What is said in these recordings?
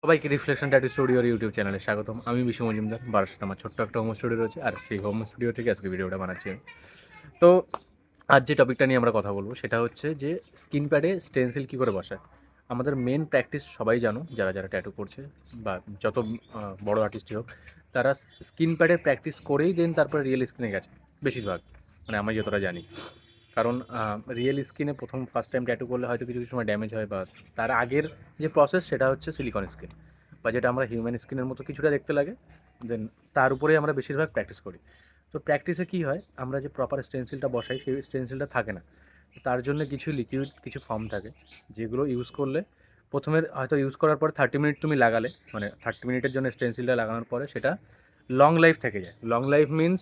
সবাইকে reflection tattoo স্টুডিওর YouTube চ্যানেলে স্বাগতম। আমি বিশু মজুমদার। বারাসাতে আমার ছোট্ট একটা হোম স্টুডিও রয়েছে, আর সেই হোম স্টুডিও থেকে আজকে ভিডিওটা বানাচ্ছি আমি। তো আজ যে টপিকটা নিয়ে আমরা কথা বলবো সেটা হচ্ছে যে স্কিন প্যাডে স্টেনসিল কী করে বসায়। আমাদের মেন প্র্যাকটিস সবাই জানো, যারা যারা ট্যাটু করছে বা যত বড় আর্টিস্টই হোক, তারা স্কিন প্যাডের প্র্যাকটিস করেই দেন তারপরে রিয়েল স্কিনে গেছে বেশিরভাগ, মানে আমি যতটা জানি। কারণ রিয়েল স্কিনে প্রথম ফার্স্ট টাইম ট্যাটু করলে হয়তো কিছু কিছু সময় ড্যামেজ হয়, বা তার আগের যে প্রসেস সেটা হচ্ছে সিলিকন স্কিন, বা যেটা আমরা হিউম্যান স্কিনের মতো কিছুটা দেখতে লাগে। দেন তার উপরেই আমরা বেশিরভাগ প্র্যাকটিস করি। তো প্র্যাকটিসে কী হয়, আমরা যে প্রপার স্টেনসিলটা বসাই সেই স্টেনসিলটা থাকে না। তার জন্য কিছু লিকুইড, কিছু ফর্ম থাকে যেগুলো ইউজ করলে প্রথমে হয়তো ইউজ করার পর 30 মিনিট তুমি লাগালে, মানে 30 মিনিটের জন্য স্টেনসিলটা লাগানোর পরে সেটা লং লাইফ থেকে যায়। লং লাইফ মিনস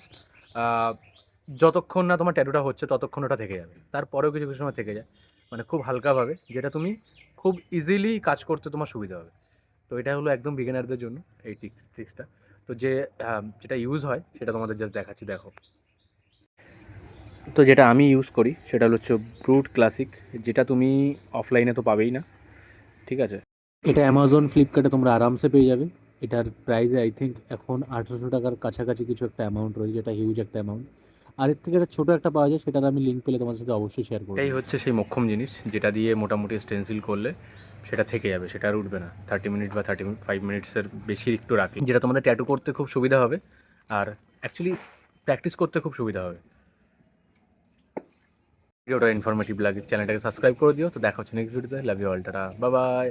যতক্ষণ না তোমার ট্যাটুটা হচ্ছে ততক্ষণ ওটা থেকে যাবে, তারপরেও কিছু কিছু সময় থেকে যায়, মানে খুব হালকাভাবে, যেটা তুমি খুব ইজিলি কাজ করতে তোমার সুবিধা হবে। তো এটা হলো একদম বিগিনারদের জন্য এই ট্রিক্সটা। তো যেটা ইউজ হয় সেটা তোমাদের জাস্ট দেখাচ্ছি, দেখো। তো যেটা আমি ইউজ করি সেটা হচ্ছে ব্রুট ক্লাসিক, যেটা তুমি অফলাইনে তো পাবেই না, ঠিক আছে। এটা অ্যামাজন ফ্লিপকার্টে তোমরা আরামসে পেয়ে যাবে। এটার প্রাইস আই থিঙ্ক এখন 800 টাকার কাছাকাছি কিছু একটা অ্যামাউন্ট রয়েছে, যেটা হিউজ একটা অ্যামাউন্ট। আর এর থেকে একটা ছোটো একটা পাওয়া যায়, সেটার আমি লিঙ্ক পেলে তোমার সাথে অবশ্যই শেয়ার করব। এটাই হচ্ছে সেই মোক্ষম জিনিস, যেটা দিয়ে মোটামুটি স্টেনসিল করলে সেটা থেকে যাবে, সেটা আর উঠবে না 30 মিনিট বা 35 মিনিটসের বেশি একটু রাখলে, যেটা তোমাদের ট্যাটু করতে খুব সুবিধা হবে, আর অ্যাকচুয়ালি প্র্যাকটিস করতে খুব সুবিধা হবে। ভিডিওটা ইনফরমেটিভ লাগে, চ্যানেলটাকে সাবস্ক্রাইব করে দিও। তো দেখা হচ্ছে নেক্সট ভিডিওতে। Love you all, tata, bye by.